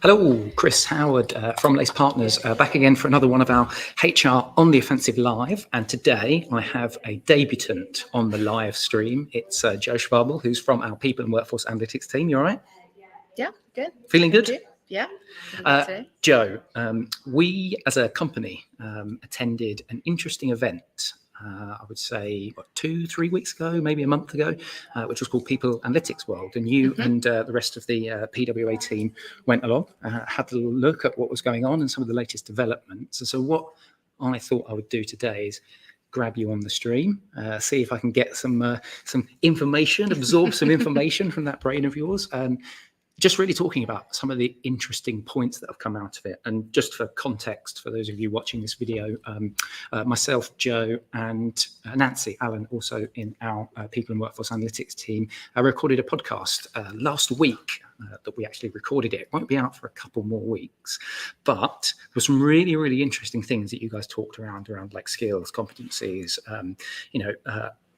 Hello, Chris Howard from Lace Partners, back again for another one of our HR on the Offensive Live. And today I have a debutant on the live stream. It's Jo Schwabl, who's from our People and Workforce Analytics team. You all right? Yeah, good. Feeling good? Thank you. Yeah. Today. Jo, we as a company attended an interesting event. I would say 2-3 weeks ago, maybe a month ago, which was called People Analytics World. And you and the rest of the PWA team went along, had a look at what was going on and some of the latest developments. And so what I thought I would do today is grab you on the stream, see if I can get some information, absorb some information from that brain of yours. Just really talking about some of the interesting points that have come out of it. And just for context, for those of you watching this video, myself, Jo, and Nancy Allen, also in our People and Workforce Analytics team, recorded a podcast last week that we actually recorded. It won't be out for a couple more weeks, but there were some really, really interesting things that you guys talked around like skills, competencies,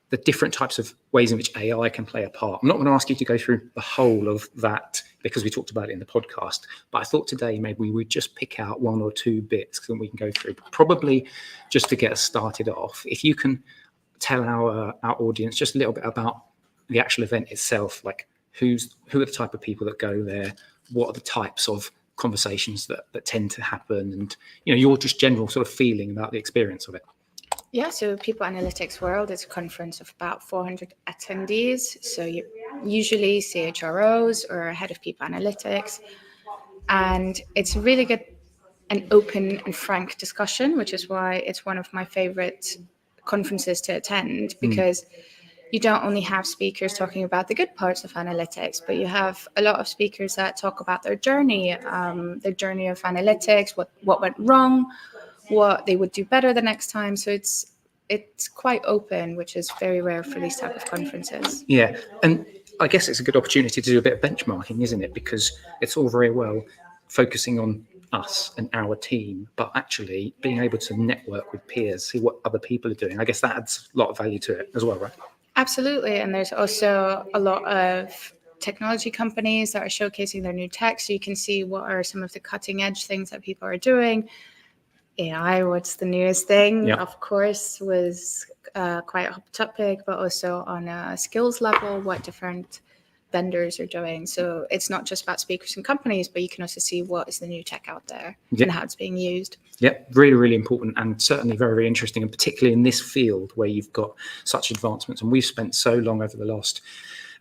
the different types of ways in which AI can play a part. I'm not going to ask you to go through the whole of that because we talked about it in the podcast, but I thought today maybe we would just pick out one or two bits that we can go through. Probably just to get us started off, if you can tell our audience just a little bit about the actual event itself, like who are the type of people that go there, what are the types of conversations that tend to happen, and your just general sort of feeling about the experience of it. Yeah, so People Analytics World is a conference of about 400 attendees. So you usually CHROs or head of People Analytics. And it's really good and open and frank discussion, which is why it's one of my favorite conferences to attend, because you don't only have speakers talking about the good parts of analytics, but you have a lot of speakers that talk about their journey of analytics, what went wrong, what they would do better the next time. So it's quite open, which is very rare for these type of conferences. Yeah, and I guess it's a good opportunity to do a bit of benchmarking, isn't it? Because it's all very well focusing on us and our team, but actually being able to network with peers, see what other people are doing. I guess that adds a lot of value to it as well, right? Absolutely, and there's also a lot of technology companies that are showcasing their new tech, so you can see what are some of the cutting edge things that people are doing. AI, what's the newest thing, of course, was quite a hot topic, but also on a skills level, what different vendors are doing. So it's not just about speakers and companies, but you can also see what is the new tech out there and how it's being used. Yeah, really, really important, and certainly very, very interesting, and particularly in this field where you've got such advancements. And we've spent so long over the last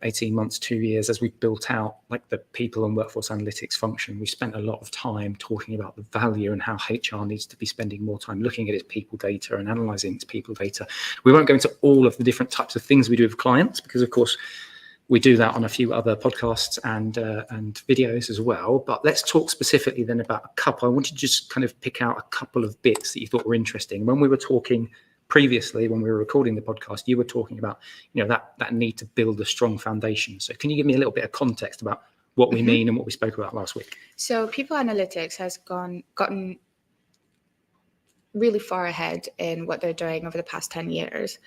18 months, 2 years, as we've built out like the People and Workforce Analytics function. We spent a lot of time talking about the value and how HR needs to be spending more time looking at its people data and analyzing its people data. We won't go into all of the different types of things we do with clients, because of course we do that on a few other podcasts and videos as well. But let's talk specifically then about a couple. I want you to just kind of pick out a couple of bits that you thought were interesting. When we were talking previously, when we were recording the podcast, you were talking about that need to build a strong foundation. So can you give me a little bit of context about what we mean and what we spoke about last week? So People Analytics has gotten really far ahead in what they're doing over the past 10 years.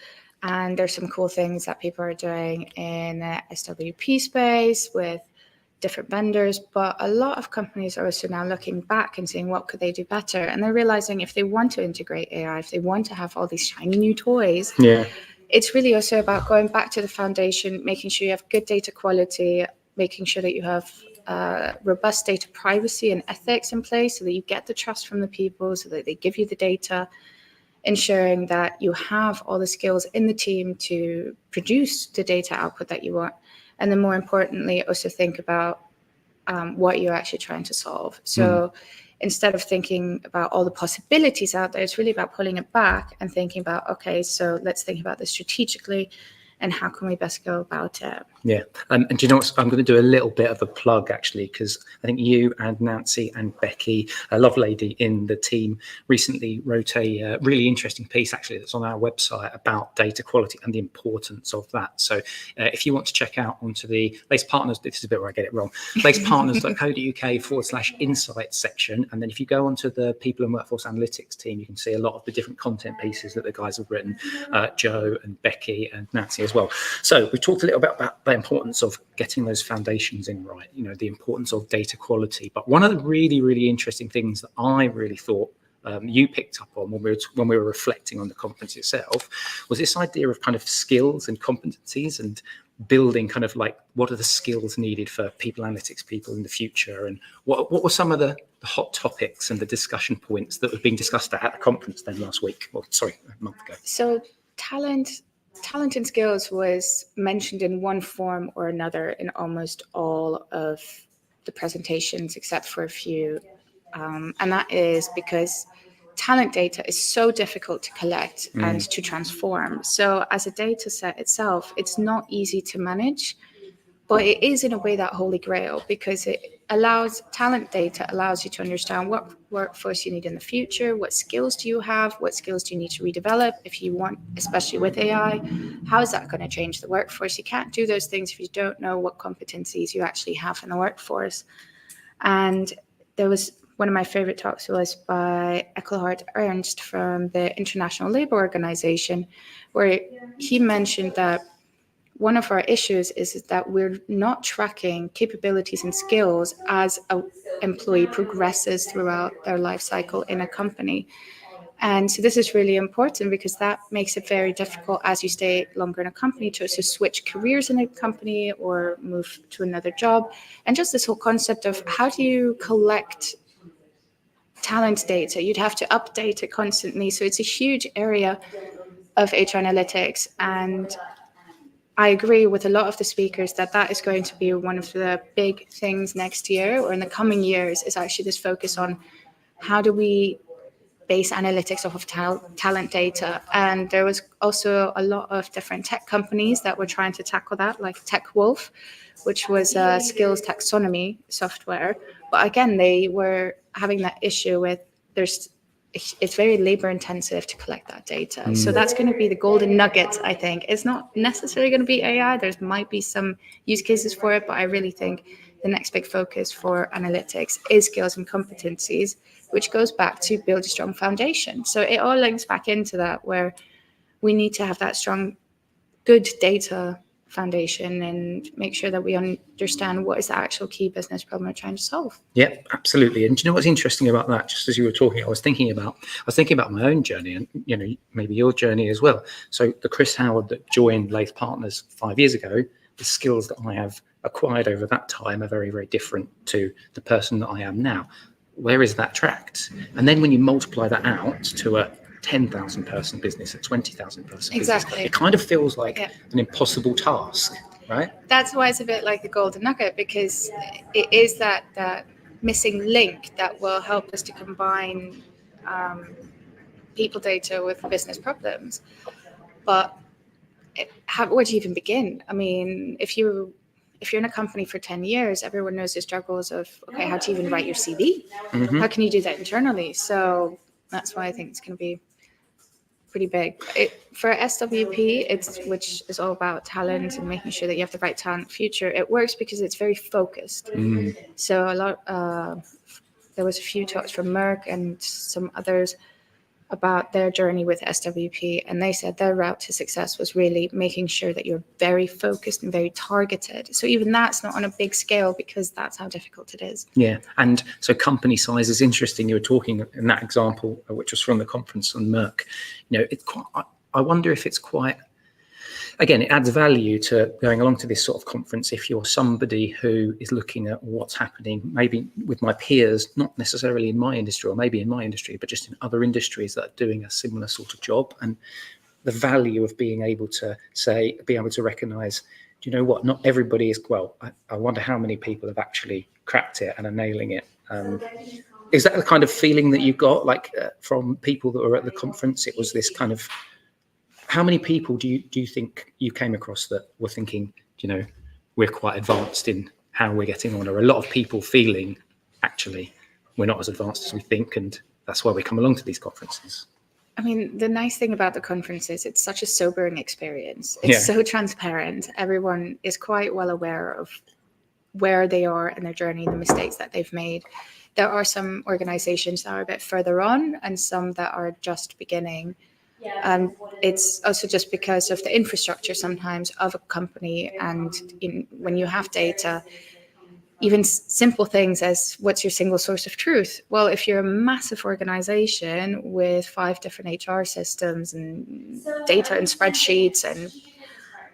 And there's some cool things that people are doing in the SWP space with different vendors, but a lot of companies are also now looking back and saying, what could they do better? And they're realizing if they want to integrate AI, if they want to have all these shiny new toys, it's really also about going back to the foundation, making sure you have good data quality, making sure that you have robust data privacy and ethics in place so that you get the trust from the people, so that they give you the data, ensuring that you have all the skills in the team to produce the data output that you want. And then more importantly, also think about what you're actually trying to solve. So instead of thinking about all the possibilities out there, it's really about pulling it back and thinking about, okay, so let's think about this strategically and how can we best go about it? Yeah. And do you know what? I'm going to do a little bit of a plug, actually, because I think you and Nancy and Becky, a love lady in the team, recently wrote a really interesting piece, actually, that's on our website about data quality and the importance of that. So if you want to check out onto the Lace Partners, this is a bit where I get it wrong, lacepartners.co.uk/insights section. And then if you go onto the People and Workforce Analytics team, you can see a lot of the different content pieces that the guys have written, Jo and Becky and Nancy as well. So we talked a little bit about them importance of getting those foundations in right, the importance of data quality. But one of the really, really interesting things that I really thought you picked up on when we were reflecting on the conference itself was this idea of kind of skills and competencies and building kind of like what are the skills needed for people analytics people in the future, and what were some of the hot topics and the discussion points that were being discussed at the conference then last week, a month ago. So talent and skills was mentioned in one form or another in almost all of the presentations except for a few, and that is because talent data is so difficult to collect and to transform. So as a data set itself, it's not easy to manage, but it is in a way that holy grail, because talent data allows you to understand what workforce you need in the future, what skills do you have, what skills do you need to redevelop if you want, especially with AI, how is that going to change the workforce? You can't do those things if you don't know what competencies you actually have in the workforce. And there was one of my favorite talks was by Eckelhard Ernst from the International Labour Organization, where he mentioned that one of our issues is that we're not tracking capabilities and skills as an employee progresses throughout their life cycle in a company. And so this is really important because that makes it very difficult as you stay longer in a company to switch careers in a company or move to another job. And just this whole concept of how do you collect talent data? You'd have to update it constantly. So it's a huge area of HR analytics. And I agree with a lot of the speakers that is going to be one of the big things next year or in the coming years, is actually this focus on how do we base analytics off of talent data. And there was also a lot of different tech companies that were trying to tackle that, like TechWolf, which was a skills taxonomy software. But again, they were having that issue with it's very labor intensive to collect that data. So that's going to be the golden nugget, I think. It's not necessarily going to be AI. There might be some use cases for it, but I really think the next big focus for analytics is skills and competencies, which goes back to build a strong foundation. So it all links back into that, where we need to have that strong, good data foundation and make sure that we understand what is the actual key business problem we're trying to solve. Yeah, absolutely. And do you know what's interesting about that? Just as you were talking, I was thinking about my own journey, and maybe your journey as well. So the Chris Howard that joined Lathe Partners 5 years ago, the skills that I have acquired over that time are very, very different to the person that I am now. Where is that tracked? And then when you multiply that out to a 10,000 person business, a 20,000 person business, it kind of feels like an impossible task, right? That's why it's a bit like the golden nugget, because it is that missing link that will help us to combine people data with business problems. But where do you even begin? I mean, if you're in a company for 10 years, everyone knows the struggles of, okay, how do you even write your CV? Mm-hmm. How can you do that internally? So that's why I think it's going to be pretty big. For SWP, which is all about talent and making sure that you have the right talent future, it works because it's very focused. So there was a few talks from Merck and some others about their journey with SWP, and they said their route to success was really making sure that you're very focused and very targeted. So even that's not on a big scale, because that's how difficult it is. Yeah, and so company size is interesting. You were talking in that example, which was from the conference on Merck. It's quite. I wonder if it's quite. Again, it adds value to going along to this sort of conference if you're somebody who is looking at what's happening, maybe with my peers, not necessarily in my industry or maybe in my industry, but just in other industries that are doing a similar sort of job, and the value of being able to recognize, do you know what, not everybody is, I wonder how many people have actually cracked it and are nailing it. Is that the kind of feeling that you got from people that were at the conference? It was this kind of, how many people do you think you came across that were thinking, we're quite advanced in how we're getting on, or a lot of people feeling actually we're not as advanced as we think, and that's why we come along to these conferences? I mean, the nice thing about the conference is it's such a sobering experience. It's so transparent. Everyone is quite well aware of where they are in their journey, the mistakes that they've made. There are some organizations that are a bit further on and some that are just beginning. It's also just because of the infrastructure sometimes of a company, and when you have data, even simple things as what's your single source of truth? Well, if you're a massive organization with 5 different HR systems and data and spreadsheets and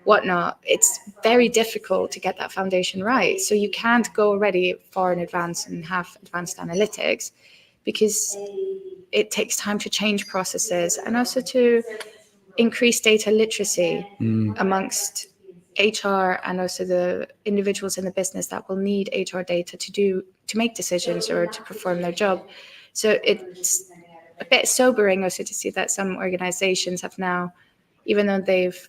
whatnot, it's very difficult to get that foundation right. So you can't go already far in advance and have advanced analytics, because it takes time to change processes and also to increase data literacy amongst HR and also the individuals in the business that will need HR data to make decisions or to perform their job. So it's a bit sobering also to see that some organizations have now, even though they've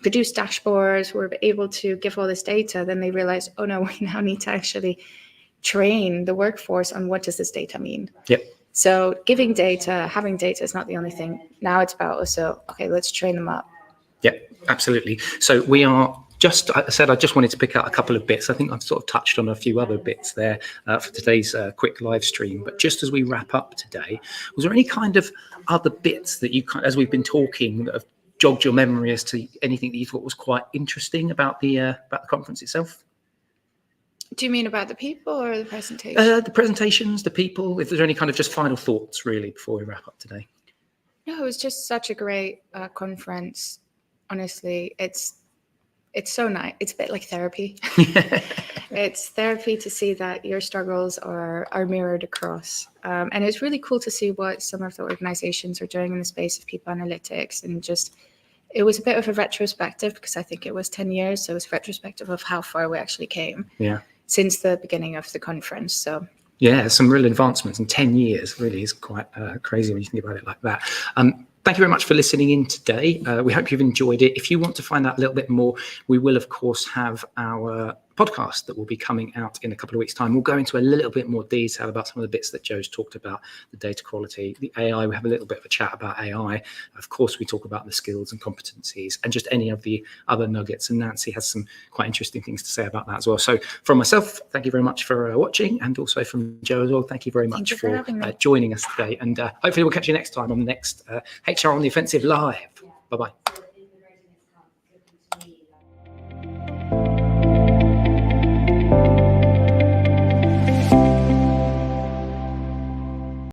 produced dashboards, were able to give all this data, then they realize, oh no, we now need to actually train the workforce on what does this data mean. Yep. So giving data, having data is not the only thing. Now it's about also, okay, let's train them up. Yeah, absolutely. So we are just, I said, I just wanted to pick out a couple of bits. I think I've sort of touched on a few other bits there for today's quick live stream. But just as we wrap up today, was there any kind of other bits that you, as we've been talking, that have jogged your memory as to anything that you thought was quite interesting about the conference itself? Do you mean about the people or the presentation? The presentations, the people. If there's any kind of just final thoughts, really, before we wrap up today. No, it was just such a great conference. Honestly, it's so nice. It's a bit like therapy. It's therapy to see that your struggles are mirrored across. And it's really cool to see what some of the organizations are doing in the space of people analytics. And just, it was a bit of a retrospective, because I think it was 10 years. So it was a retrospective of how far we actually came since the beginning of the conference. So yeah, some real advancements in 10 years really is quite crazy when you think about it like that. Thank you very much for listening in today. We hope you've enjoyed it. If you want to find out a little bit more, we will, of course, have our podcast that will be coming out in a couple of weeks' time. We'll go into a little bit more detail about some of the bits that Jo's talked about, the data quality, the AI. We have a little bit of a chat about AI. Of course, we talk about the skills and competencies and just any of the other nuggets. And Nancy has some quite interesting things to say about that as well. So from myself, thank you very much for watching, and also from Jo as well. Thank you very much for joining us today. And hopefully we'll catch you next time on the next HR on the Offensive Live. Bye-bye.